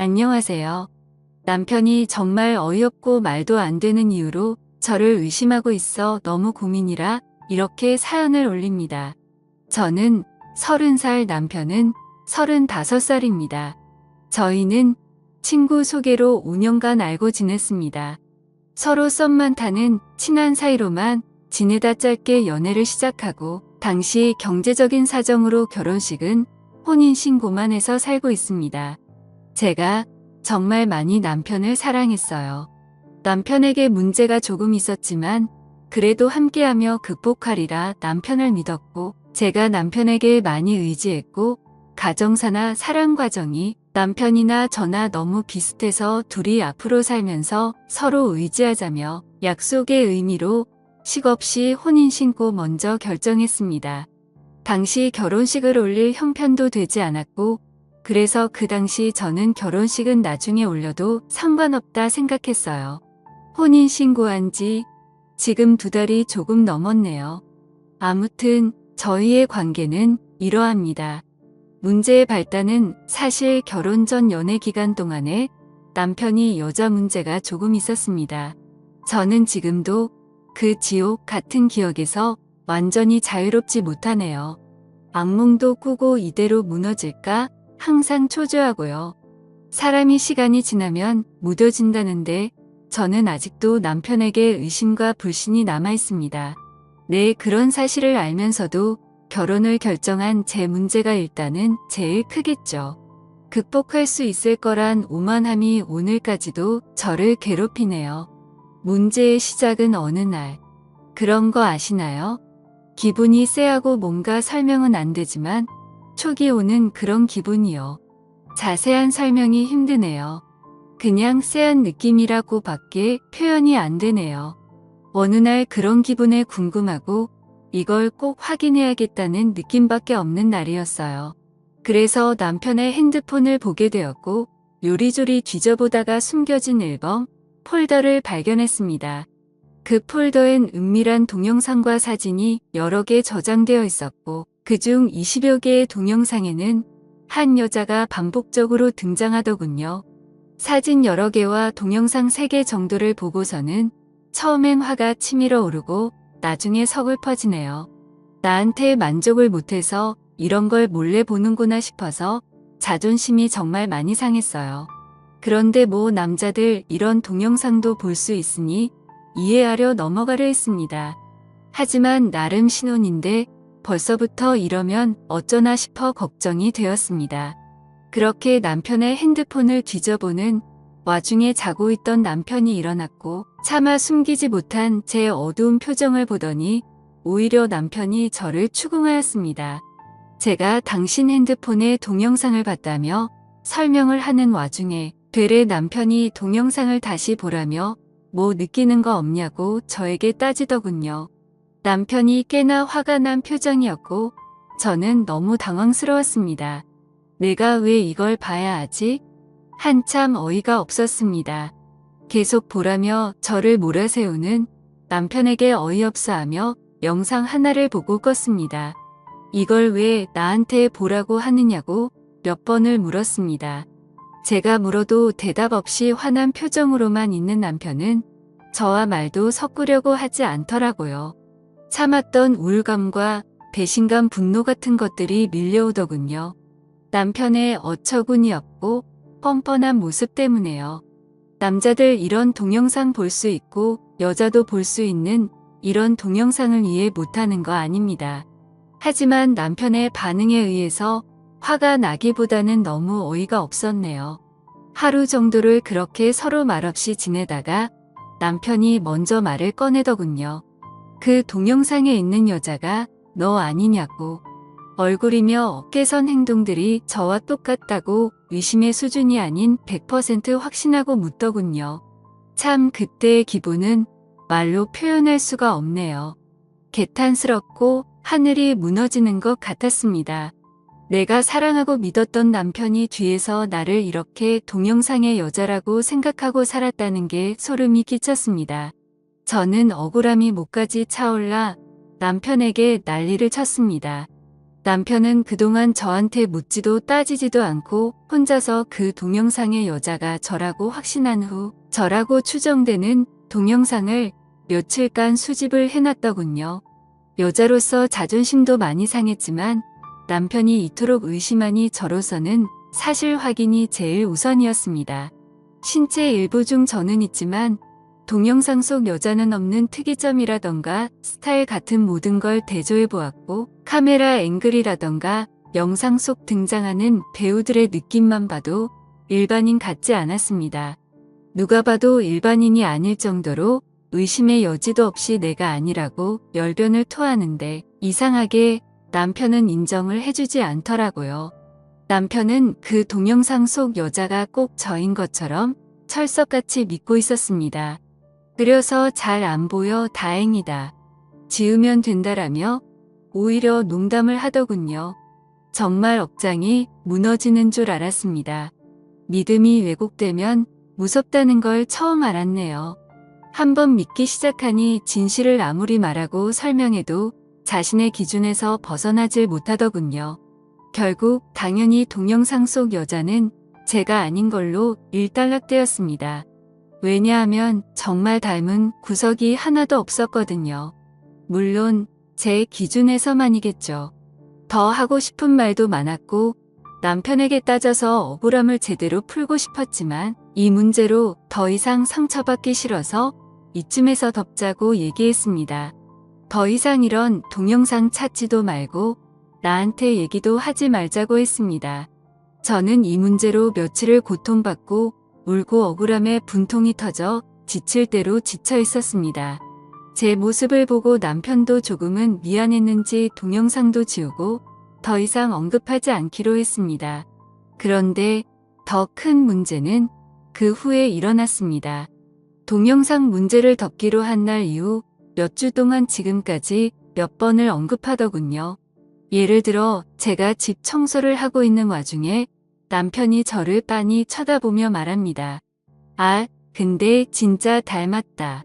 안녕하세요. 남편이 정말 어이없고 말도 안 되는 이유로 저를 의심하고 있어 너무 고민이라 이렇게 사연을 올립니다. 저는 30살, 남편은 35살입니다. 저희는 친구 소개로 5년간 알고 지냈습니다. 서로 썸만 타는 친한 사이로만 지내다 짧게 연애를 시작하고 당시 경제적인 사정으로 결혼식은 혼인신고만 해서 살고 있습니다. 제가 정말 많이 남편을 사랑했어요. 남편에게 문제가 조금 있었지만 그래도 함께하며 극복하리라 남편을 믿었고, 제가 남편에게 많이 의지했고, 가정사나 사랑 과정이 남편이나 저나 너무 비슷해서 둘이 앞으로 살면서 서로 의지하자며 약속의 의미로 식없이 혼인신고 먼저 결정했습니다. 당시 결혼식을 올릴 형편도 되지 않았고, 그래서 그 당시 저는 결혼식은 나중에 올려도 상관없다 생각했어요. 혼인신고한 지 지금 2달이 조금 넘었네요. 아무튼 저희의 관계는 이러합니다. 문제의 발단은 사실 결혼 전 연애 기간 동안에 남편이 여자 문제가 조금 있었습니다. 저는 지금도 그 지옥 같은 기억에서 완전히 자유롭지 못하네요. 악몽도 꾸고 이대로 무너질까 항상 초조하고요. 사람이 시간이 지나면 무뎌진다는데 저는 아직도 남편에게 의심과 불신이 남아 있습니다. 네, 그런 사실을 알면서도 결혼을 결정한 제 문제가 일단은 제일 크겠죠. 극복할 수 있을 거란 오만함이 오늘까지도 저를 괴롭히네요. 문제의 시작은 어느 날. 그런 거 아시나요? 기분이 쎄하고 뭔가 설명은 안 되지만 촉이 오는 그런 기분이요. 자세한 설명이 힘드네요. 그냥 쎄한 느낌이라고 밖에 표현이 안 되네요. 어느 날 그런 기분에 궁금하고 이걸 꼭 확인해야겠다는 느낌밖에 없는 날이었어요. 그래서 남편의 핸드폰을 보게 되었고, 요리조리 뒤져보다가 숨겨진 앨범, 폴더를 발견했습니다. 그 폴더엔 은밀한 동영상과 사진이 여러 개 저장되어 있었고, 그중 20여 개의 동영상에는 한 여자가 반복적으로 등장하더군요. 사진 여러 개와 동영상 3개 정도를 보고서는 처음엔 화가 치밀어 오르고 나중에 서글퍼지네요. 나한테 만족을 못해서 이런 걸 몰래 보는구나 싶어서 자존심이 정말 많이 상했어요. 그런데 뭐 남자들 이런 동영상도 볼 수 있으니 이해하려 넘어가려 했습니다. 하지만 나름 신혼인데 벌써부터 이러면 어쩌나 싶어 걱정이 되었습니다. 그렇게 남편의 핸드폰을 뒤져보는 와중에 자고 있던 남편이 일어났고, 차마 숨기지 못한 제 어두운 표정을 보더니 오히려 남편이 저를 추궁하였습니다. 제가 당신 핸드폰에 동영상을 봤다며 설명을 하는 와중에 되레 남편이 동영상을 다시 보라며 뭐 느끼는 거 없냐고 저에게 따지더군요. 남편이 꽤나 화가 난 표정이었고 저는 너무 당황스러웠습니다. 내가 왜 이걸 봐야 하지? 한참 어이가 없었습니다. 계속 보라며 저를 몰아세우는 남편에게 어이없어하며 영상 하나를 보고 껐습니다. 이걸 왜 나한테 보라고 하느냐고 몇 번을 물었습니다. 제가 물어도 대답 없이 화난 표정으로만 있는 남편은 저와 말도 섞으려고 하지 않더라고요. 참았던 우울감과 배신감, 분노 같은 것들이 밀려오더군요. 남편의 어처구니 없고 뻔뻔한 모습 때문에요. 남자들 이런 동영상 볼 수 있고 여자도 볼 수 있는 이런 동영상을 이해 못하는 거 아닙니다. 하지만 남편의 반응에 의해서 화가 나기보다는 너무 어이가 없었네요. 하루 정도를 그렇게 서로 말없이 지내다가 남편이 먼저 말을 꺼내더군요. 그 동영상에 있는 여자가 너 아니냐고. 얼굴이며 어깨선 행동들이 저와 똑같다고 의심의 수준이 아닌 100% 확신하고 묻더군요. 참 그때의 기분은 말로 표현할 수가 없네요. 개탄스럽고 하늘이 무너지는 것 같았습니다. 내가 사랑하고 믿었던 남편이 뒤에서 나를 이렇게 동영상의 여자라고 생각하고 살았다는 게 소름이 끼쳤습니다. 저는 억울함이 목까지 차올라 남편에게 난리를 쳤습니다. 남편은 그동안 저한테 묻지도 따지지도 않고 혼자서 그 동영상의 여자가 저라고 확신한 후 저라고 추정되는 동영상을 며칠간 수집을 해놨더군요. 여자로서 자존심도 많이 상했지만 남편이 이토록 의심하니 저로서는 사실 확인이 제일 우선이었습니다. 신체 일부 중 저는 있지만 동영상 속 여자는 없는 특이점이라던가 스타일 같은 모든 걸 대조해보았고 카메라 앵글이라던가 영상 속 등장하는 배우들의 느낌만 봐도 일반인 같지 않았습니다. 누가 봐도 일반인이 아닐 정도로 의심의 여지도 없이 내가 아니라고 열변을 토하는데 이상하게 남편은 인정을 해주지 않더라고요. 남편은 그 동영상 속 여자가 꼭 저인 것처럼 철석같이 믿고 있었습니다. 그려서 잘 안 보여 다행이다. 지우면 된다라며 오히려 농담을 하더군요. 정말 억장이 무너지는 줄 알았습니다. 믿음이 왜곡되면 무섭다는 걸 처음 알았네요. 한번 믿기 시작하니 진실을 아무리 말하고 설명해도 자신의 기준에서 벗어나질 못하더군요. 결국 당연히 동영상 속 여자는 제가 아닌 걸로 일단락되었습니다. 왜냐하면 정말 닮은 구석이 하나도 없었거든요. 물론 제 기준에서만이겠죠. 더 하고 싶은 말도 많았고 남편에게 따져서 억울함을 제대로 풀고 싶었지만 이 문제로 더 이상 상처받기 싫어서 이쯤에서 덮자고 얘기했습니다. 더 이상 이런 동영상 찾지도 말고 나한테 얘기도 하지 말자고 했습니다. 저는 이 문제로 며칠을 고통받고 울고 억울함에 분통이 터져 지칠 대로 지쳐 있었습니다. 제 모습을 보고 남편도 조금은 미안했는지 동영상도 지우고 더 이상 언급하지 않기로 했습니다. 그런데 더 큰 문제는 그 후에 일어났습니다. 동영상 문제를 덮기로 한 날 이후 몇 주 동안 지금까지 몇 번을 언급하더군요. 예를 들어 제가 집 청소를 하고 있는 와중에 남편이 저를 빤히 쳐다보며 말합니다. 아, 근데 진짜 닮았다.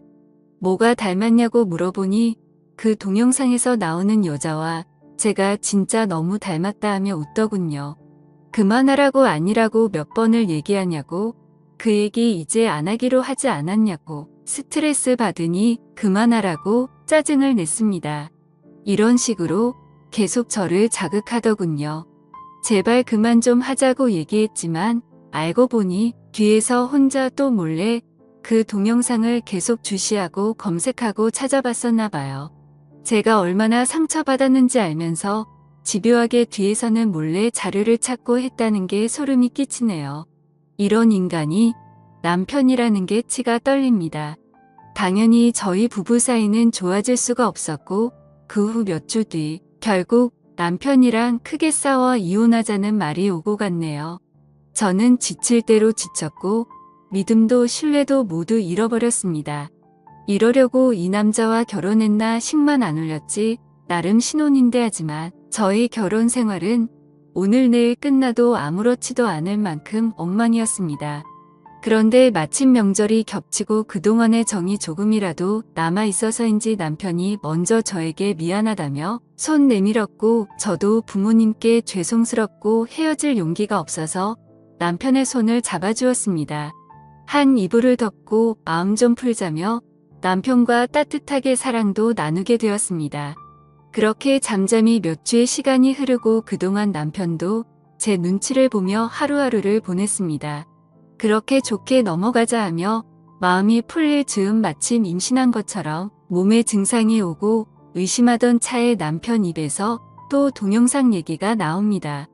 뭐가 닮았냐고 물어보니 그 동영상에서 나오는 여자와 제가 진짜 너무 닮았다 하며 웃더군요. 그만하라고 아니라고 몇 번을 얘기하냐고, 그 얘기 이제 안 하기로 하지 않았냐고, 스트레스 받으니 그만하라고 짜증을 냈습니다. 이런 식으로 계속 저를 자극하더군요. 제발 그만 좀 하자고 얘기했지만 알고 보니 뒤에서 혼자 또 몰래 그 동영상을 계속 주시하고 검색하고 찾아봤었나 봐요. 제가 얼마나 상처받았는지 알면서 집요하게 뒤에서는 몰래 자료를 찾고 했다는 게 소름이 끼치네요. 이런 인간이 남편이라는 게 치가 떨립니다. 당연히 저희 부부 사이는 좋아질 수가 없었고 그 후 몇 주 뒤 결국 남편이랑 크게 싸워 이혼하자는 말이 오고 갔네요. 저는 지칠 대로 지쳤고 믿음도 신뢰도 모두 잃어버렸습니다. 이러려고 이 남자와 결혼했나 식만 안 올렸지 나름 신혼인데 하지만 저희 결혼 생활은 오늘 내일 끝나도 아무렇지도 않을 만큼 엉망이었습니다. 그런데 마침 명절이 겹치고 그동안의 정이 조금이라도 남아있어서인지 남편이 먼저 저에게 미안하다며 손 내밀었고 저도 부모님께 죄송스럽고 헤어질 용기가 없어서 남편의 손을 잡아주었습니다. 한 이불을 덮고 마음 좀 풀자며 남편과 따뜻하게 사랑도 나누게 되었습니다. 그렇게 잠잠히 몇 주의 시간이 흐르고 그동안 남편도 제 눈치를 보며 하루하루를 보냈습니다. 그렇게 좋게 넘어가자 하며 마음이 풀릴 즈음 마침 임신한 것처럼 몸에 증상이 오고 의심하던 차에 남편 입에서 또 동영상 얘기가 나옵니다.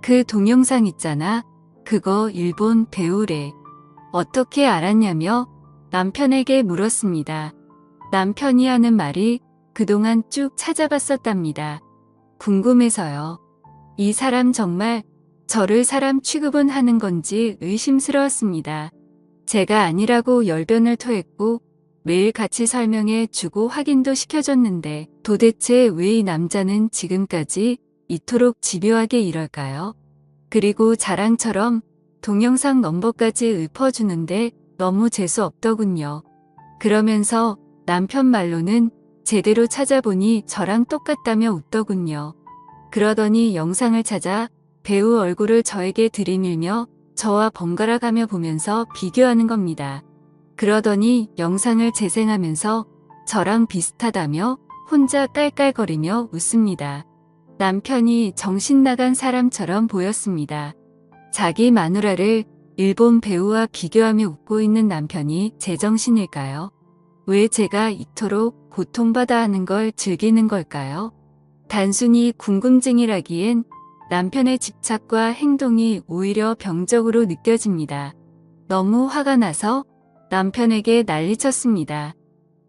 그 동영상 있잖아. 그거 일본 배우래. 어떻게 알았냐며 남편에게 물었습니다. 남편이 하는 말이 그동안 쭉 찾아봤었답니다. 궁금해서요. 이 사람 정말 저를 사람 취급은 하는 건지 의심스러웠습니다. 제가 아니라고 열변을 토했고 매일 같이 설명해 주고 확인도 시켜줬는데 도대체 왜 이 남자는 지금까지 이토록 집요하게 이럴까요? 그리고 자랑처럼 동영상 넘버까지 읊어주는데 너무 재수 없더군요. 그러면서 남편 말로는 제대로 찾아보니 저랑 똑같다며 웃더군요. 그러더니 영상을 찾아 배우 얼굴을 저에게 들이밀며 저와 번갈아 가며 보면서 비교하는 겁니다. 그러더니 영상을 재생하면서 저랑 비슷하다며 혼자 깔깔거리며 웃습니다. 남편이 정신 나간 사람처럼 보였습니다. 자기 마누라를 일본 배우와 비교하며 웃고 있는 남편이 제정신일까요? 왜 제가 이토록 고통받아 하는 걸 즐기는 걸까요? 단순히 궁금증이라기엔 남편의 집착과 행동이 오히려 병적으로 느껴집니다. 너무 화가 나서 남편에게 난리쳤습니다.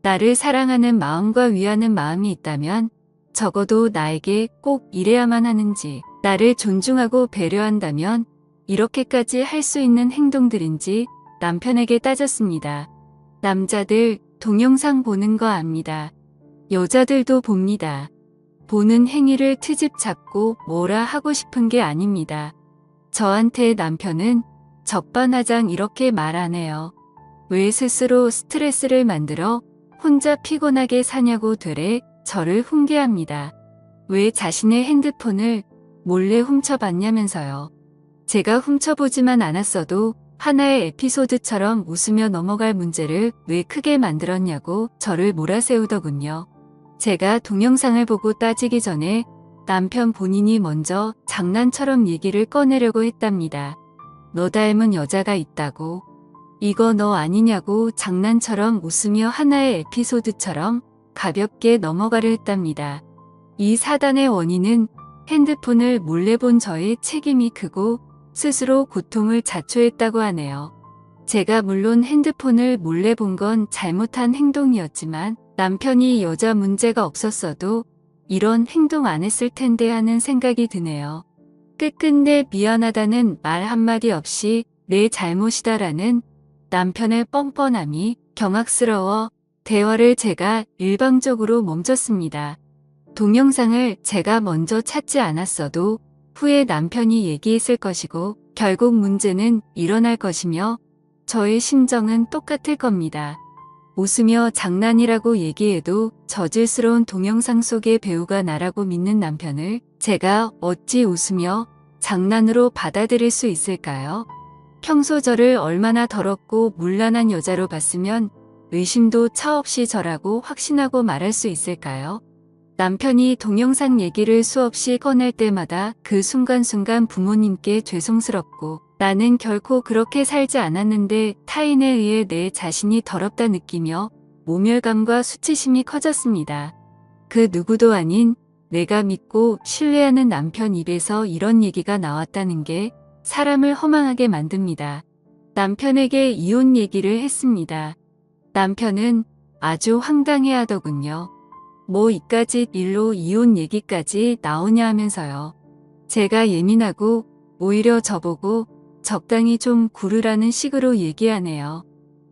나를 사랑하는 마음과 위하는 마음이 있다면 적어도 나에게 꼭 이래야만 하는지, 나를 존중하고 배려한다면 이렇게까지 할 수 있는 행동들인지 남편에게 따졌습니다. 남자들 동영상 보는 거 압니다. 여자들도 봅니다. 보는 행위를 트집 잡고 뭐라 하고 싶은 게 아닙니다. 저한테 남편은 적반하장 이렇게 말 안 해요. 왜 스스로 스트레스를 만들어 혼자 피곤하게 사냐고 되레 저를 훈계합니다. 왜 자신의 핸드폰을 몰래 훔쳐봤냐면서요. 제가 훔쳐보지만 않았어도 하나의 에피소드처럼 웃으며 넘어갈 문제를 왜 크게 만들었냐고 저를 몰아세우더군요. 제가 동영상을 보고 따지기 전에 남편 본인이 먼저 장난처럼 얘기를 꺼내려고 했답니다. 너 닮은 여자가 있다고. 이거 너 아니냐고 장난처럼 웃으며 하나의 에피소드처럼 가볍게 넘어가려 했답니다. 이 사단의 원인은 핸드폰을 몰래 본 저의 책임이 크고 스스로 고통을 자초했다고 하네요. 제가 물론 핸드폰을 몰래 본 건 잘못한 행동이었지만 남편이 여자 문제가 없었어도 이런 행동 안 했을 텐데 하는 생각이 드네요. 끝끝내 미안하다는 말 한마디 없이 내 잘못이다라는 남편의 뻔뻔함이 경악스러워 대화를 제가 일방적으로 멈췄습니다. 동영상을 제가 먼저 찾지 않았어도 후에 남편이 얘기했을 것이고 결국 문제는 일어날 것이며 저의 심정은 똑같을 겁니다. 웃으며 장난이라고 얘기해도 저질스러운 동영상 속의 배우가 나라고 믿는 남편을 제가 어찌 웃으며 장난으로 받아들일 수 있을까요? 평소 저를 얼마나 더럽고 문란한 여자로 봤으면 의심도 차없이 저라고 확신하고 말할 수 있을까요? 남편이 동영상 얘기를 수없이 꺼낼 때마다 그 순간순간 부모님께 죄송스럽고 나는 결코 그렇게 살지 않았는데 타인에 의해 내 자신이 더럽다 느끼며 모멸감과 수치심이 커졌습니다. 그 누구도 아닌 내가 믿고 신뢰하는 남편 입에서 이런 얘기가 나왔다는 게 사람을 허망하게 만듭니다. 남편에게 이혼 얘기를 했습니다. 남편은 아주 황당해 하더군요. 뭐 이까짓 일로 이혼 얘기까지 나오냐 하면서요. 제가 예민하고 오히려 저보고 적당히 좀 구르라는 식으로 얘기하네요.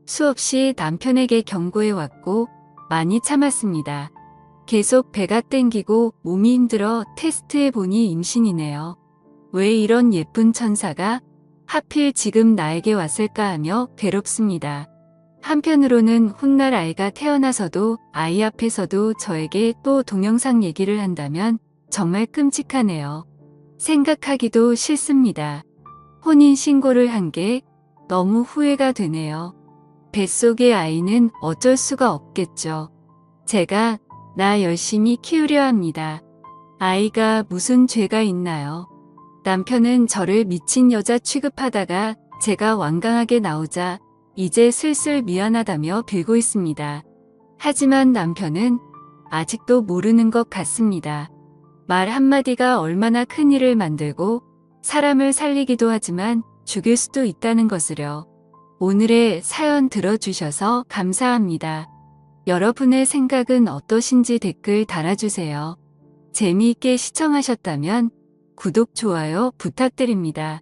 수없이 남편에게 경고해왔고 많이 참았습니다. 계속 배가 땡기고 몸이 힘들어 테스트해보니 임신이네요. 왜 이런 예쁜 천사가 하필 지금 나에게 왔을까 하며 괴롭습니다. 한편으로는 훗날 아이가 태어나서도 아이 앞에서도 저에게 또 동영상 얘기를 한다면 정말 끔찍하네요. 생각하기도 싫습니다. 혼인신고를 한 게 너무 후회가 되네요. 뱃속의 아이는 어쩔 수가 없겠죠. 제가 나 열심히 키우려 합니다. 아이가 무슨 죄가 있나요? 남편은 저를 미친 여자 취급하다가 제가 완강하게 나오자 이제 슬슬 미안하다며 빌고 있습니다. 하지만 남편은 아직도 모르는 것 같습니다. 말 한마디가 얼마나 큰 일을 만들고 사람을 살리기도 하지만 죽일 수도 있다는 것을요. 오늘의 사연 들어주셔서 감사합니다. 여러분의 생각은 어떠신지 댓글 달아주세요. 재미있게 시청하셨다면 구독, 좋아요 부탁드립니다.